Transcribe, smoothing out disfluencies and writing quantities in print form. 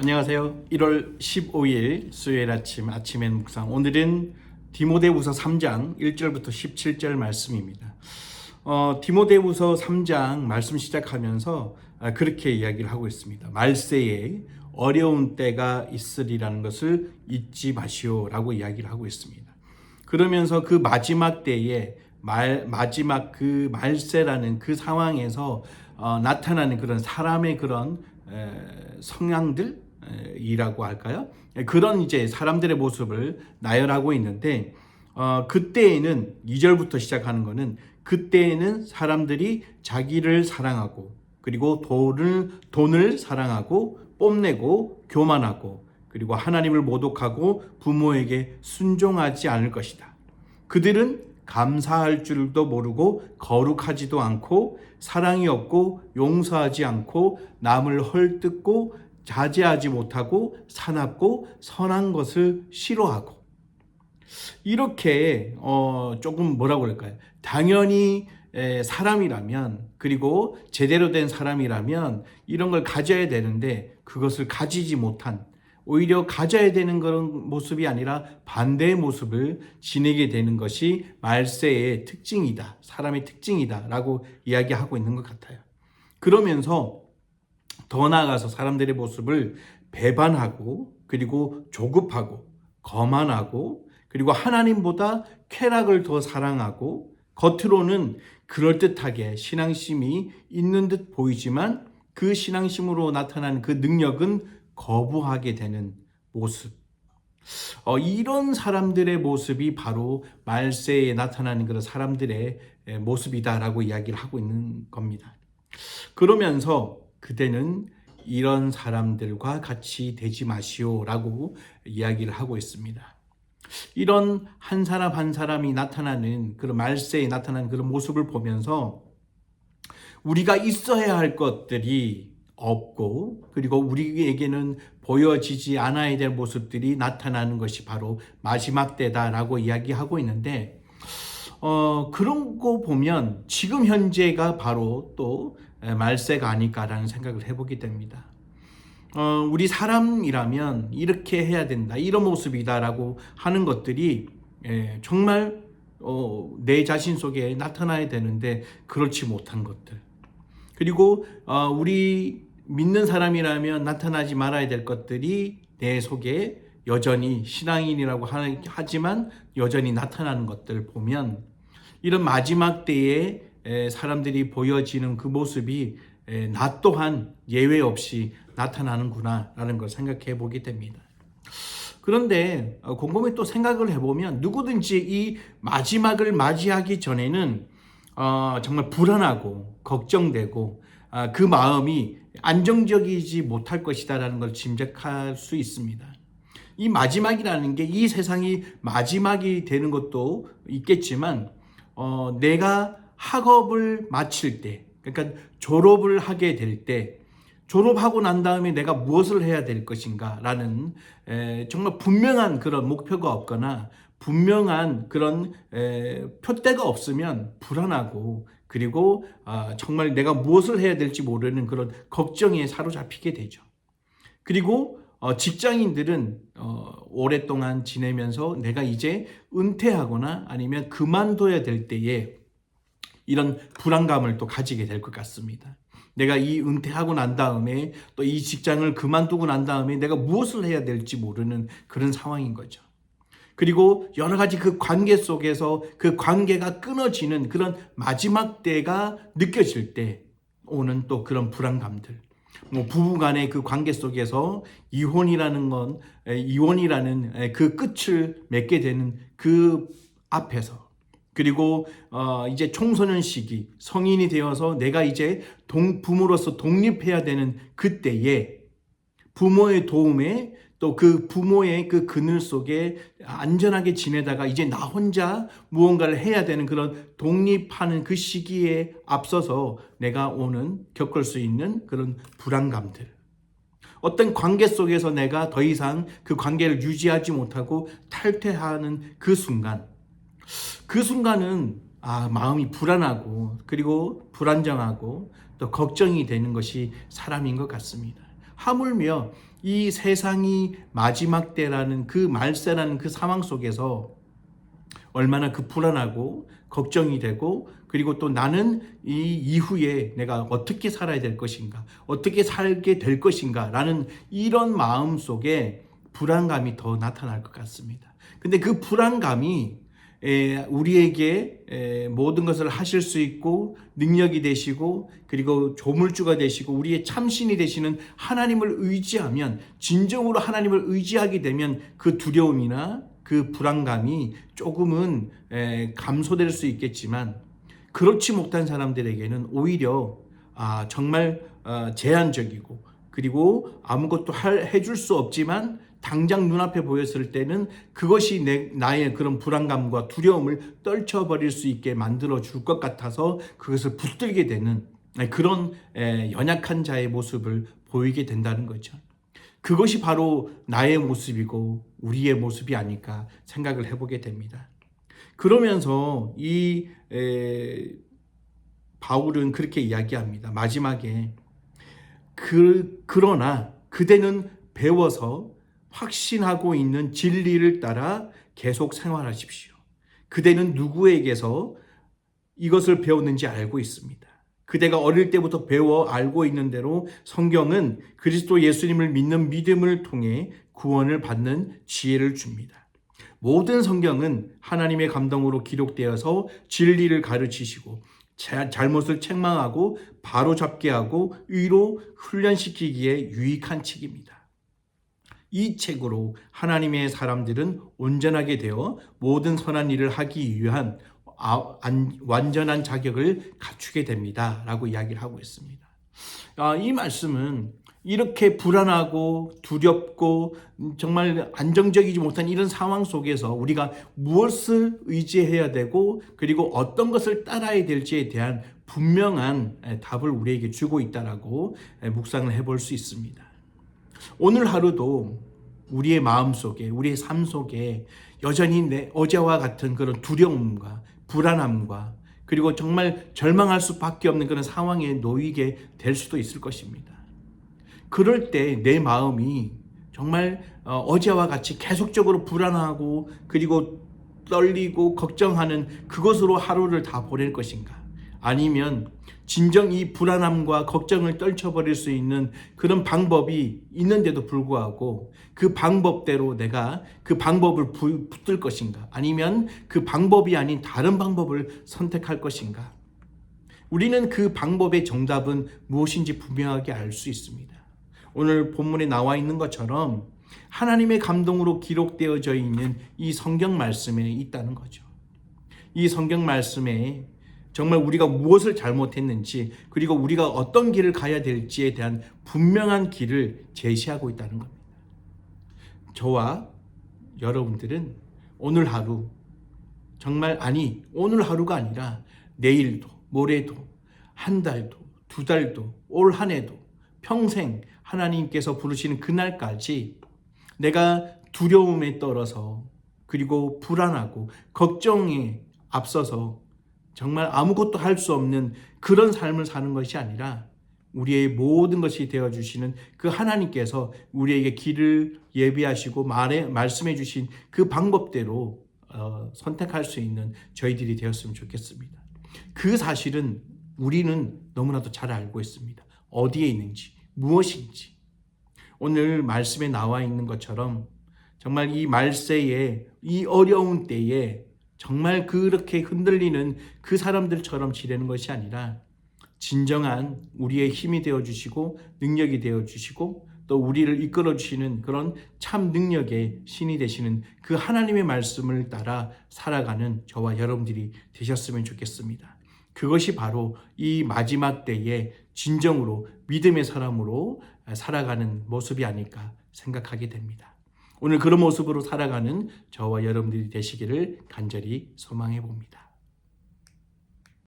안녕하세요. 1월 15일 수요일 아침엔 묵상. 오늘은 디모데후서 3장 1절부터 17절 말씀입니다. 디모데후서 3장 말씀 시작하면서 그렇게 이야기를 하고 있습니다. 말세에 어려운 때가 있으리라는 것을 잊지 마시오라고 이야기를 하고 있습니다. 그러면서 그 마지막 때에 마지막 그 말세라는 그 상황에서 나타나는 그런 사람의 그런 성향들이라고 할까요? 그런 이제 사람들의 모습을 나열하고 있는데, 그때에는 2절부터 시작하는 거는, 그때에는 사람들이 자기를 사랑하고, 그리고 돈을 사랑하고, 뽐내고, 교만하고, 그리고 하나님을 모독하고 부모에게 순종하지 않을 것이다. 그들은 감사할 줄도 모르고 거룩하지도 않고 사랑이 없고 용서하지 않고 남을 헐뜯고 자제하지 못하고 사납고 선한 것을 싫어하고, 이렇게 조금 뭐라고 그럴까요? 당연히 사람이라면, 그리고 제대로 된 사람이라면 이런 걸 가져야 되는데 그것을 가지지 못한, 오히려 가져야 되는 그런 모습이 아니라 반대의 모습을 지니게 되는 것이 말세의 특징이다, 사람의 특징이다 라고 이야기하고 있는 것 같아요. 그러면서 더 나아가서 사람들의 모습을 배반하고, 그리고 조급하고 거만하고, 그리고 하나님보다 쾌락을 더 사랑하고, 겉으로는 그럴듯하게 신앙심이 있는 듯 보이지만 그 신앙심으로 나타나는 그 능력은 거부하게 되는 모습. 이런 사람들의 모습이 바로 말세에 나타나는 그런 사람들의 모습이다라고 이야기를 하고 있는 겁니다. 그러면서 그대는 이런 사람들과 같이 되지 마시오라고 이야기를 하고 있습니다. 이런 한 사람 한 사람이 나타나는 그런 말세에 나타나는 그런 모습을 보면서 우리가 있어야 할 것들이 없고, 그리고 우리에게는 보여지지 않아야 될 모습들이 나타나는 것이 바로 마지막 때다라고 이야기하고 있는데, 그런 거 보면 지금 현재가 바로 또 말세가 아닐까라는 생각을 해보게 됩니다. 우리 사람이라면 이렇게 해야 된다, 이런 모습이다라고 하는 것들이 정말 내 자신 속에 나타나야 되는데 그렇지 못한 것들, 그리고 우리 믿는 사람이라면 나타나지 말아야 될 것들이 내 속에 여전히 신앙인이라고 하지만 여전히 나타나는 것들을 보면, 이런 마지막 때에 사람들이 보여지는 그 모습이 나 또한 예외 없이 나타나는구나 라는 걸 생각해 보게 됩니다. 그런데 곰곰이 또 생각을 해보면 누구든지 이 마지막을 맞이하기 전에는 정말 불안하고 걱정되고 그 마음이 안정적이지 못할 것이다라는 걸 짐작할 수 있습니다. 이 마지막이라는 게 이 세상이 마지막이 되는 것도 있겠지만, 내가 학업을 마칠 때, 그러니까 졸업을 하게 될 때, 졸업하고 난 다음에 내가 무엇을 해야 될 것인가 라는 정말 분명한 그런 목표가 없거나 분명한 그런 표대가 없으면 불안하고, 그리고 정말 내가 무엇을 해야 될지 모르는 그런 걱정에 사로잡히게 되죠. 그리고 직장인들은 오랫동안 지내면서 내가 이제 은퇴하거나 아니면 그만둬야 될 때에 이런 불안감을 또 가지게 될 것 같습니다. 내가 이 은퇴하고 난 다음에 또 이 직장을 그만두고 난 다음에 내가 무엇을 해야 될지 모르는 그런 상황인 거죠. 그리고 여러 가지 그 관계 속에서 그 관계가 끊어지는 그런 마지막 때가 느껴질 때 오는 또 그런 불안감들, 부부간의 그 관계 속에서 이혼이라는 그 끝을 맺게 되는 그 앞에서, 그리고 이제 청소년 시기, 성인이 되어서 내가 이제 부모로서 독립해야 되는 그때에 부모의 도움에, 또 그 부모의 그 그늘 속에 안전하게 지내다가 이제 나 혼자 무언가를 해야 되는 그런 독립하는 그 시기에 앞서서 내가 겪을 수 있는 그런 불안감들, 어떤 관계 속에서 내가 더 이상 그 관계를 유지하지 못하고 탈퇴하는 그 순간은 마음이 불안하고, 그리고 불안정하고 또 걱정이 되는 것이 사람인 것 같습니다. 하물며 이 세상이 마지막 때라는 그 말세라는 그 상황 속에서 얼마나 그 불안하고 걱정이 되고, 그리고 또 나는 이 이후에 내가 어떻게 살아야 될 것인가, 어떻게 살게 될 것인가 라는 이런 마음 속에 불안감이 더 나타날 것 같습니다. 근데 그 불안감이 우리에게 모든 것을 하실 수 있고 능력이 되시고, 그리고 조물주가 되시고 우리의 참신이 되시는 하나님을 의지하면, 진정으로 하나님을 의지하게 되면 그 두려움이나 그 불안감이 조금은 감소될 수 있겠지만, 그렇지 못한 사람들에게는 오히려 정말 제한적이고, 그리고 아무것도 해줄 수 없지만 당장 눈앞에 보였을 때는 그것이 나의 그런 불안감과 두려움을 떨쳐버릴 수 있게 만들어 줄 것 같아서 그것을 붙들게 되는 그런 연약한 자의 모습을 보이게 된다는 거죠. 그것이 바로 나의 모습이고 우리의 모습이 아닐까 생각을 해보게 됩니다. 그러면서 이 바울은 그렇게 이야기합니다. 마지막에 그러나 그대는 배워서 확신하고 있는 진리를 따라 계속 생활하십시오. 그대는 누구에게서 이것을 배웠는지 알고 있습니다. 그대가 어릴 때부터 배워 알고 있는 대로 성경은 그리스도 예수님을 믿는 믿음을 통해 구원을 받는 지혜를 줍니다. 모든 성경은 하나님의 감동으로 기록되어서 진리를 가르치시고 잘못을 책망하고 바로잡게 하고 의로 훈련시키기에 유익한 책입니다. 이 책으로 하나님의 사람들은 온전하게 되어 모든 선한 일을 하기 위한 완전한 자격을 갖추게 됩니다 라고 이야기를 하고 있습니다. 이 말씀은 이렇게 불안하고 두렵고 정말 안정적이지 못한 이런 상황 속에서 우리가 무엇을 의지해야 되고, 그리고 어떤 것을 따라야 될지에 대한 분명한 답을 우리에게 주고 있다라고 묵상을 해볼 수 있습니다. 오늘 하루도 우리의 마음 속에, 우리의 삶 속에 여전히 어제와 같은 그런 두려움과 불안함과, 그리고 정말 절망할 수밖에 없는 그런 상황에 놓이게 될 수도 있을 것입니다. 그럴 때 내 마음이 정말 어제와 같이 계속적으로 불안하고, 그리고 떨리고 걱정하는 그것으로 하루를 다 보낼 것인가? 아니면 진정 이 불안함과 걱정을 떨쳐버릴 수 있는 그런 방법이 있는데도 불구하고 그 방법대로 내가 그 방법을 붙들 것인가? 아니면 그 방법이 아닌 다른 방법을 선택할 것인가? 우리는 그 방법의 정답은 무엇인지 분명하게 알 수 있습니다. 오늘 본문에 나와 있는 것처럼 하나님의 감동으로 기록되어져 있는 이 성경 말씀에 있다는 거죠. 이 성경 말씀에 정말 우리가 무엇을 잘못했는지, 그리고 우리가 어떤 길을 가야 될지에 대한 분명한 길을 제시하고 있다는 겁니다. 저와 여러분들은 오늘 하루, 정말 오늘 하루가 아니라 내일도, 모레도, 한 달도, 두 달도, 올 한 해도, 평생 하나님께서 부르시는 그날까지 내가 두려움에 떨어서, 그리고 불안하고 걱정에 앞서서 정말 아무것도 할 수 없는 그런 삶을 사는 것이 아니라, 우리의 모든 것이 되어주시는 그 하나님께서 우리에게 길을 예비하시고 말씀해 주신 그 방법대로 선택할 수 있는 저희들이 되었으면 좋겠습니다. 그 사실은 우리는 너무나도 잘 알고 있습니다. 어디에 있는지, 무엇인지. 오늘 말씀에 나와 있는 것처럼 정말 이 말세에, 이 어려운 때에 정말 그렇게 흔들리는 그 사람들처럼 지내는 것이 아니라, 진정한 우리의 힘이 되어주시고 능력이 되어주시고 또 우리를 이끌어주시는 그런 참 능력의 신이 되시는 그 하나님의 말씀을 따라 살아가는 저와 여러분들이 되셨으면 좋겠습니다. 그것이 바로 이 마지막 때에 진정으로 믿음의 사람으로 살아가는 모습이 아닐까 생각하게 됩니다. 오늘 그런 모습으로 살아가는 저와 여러분들이 되시기를 간절히 소망해 봅니다.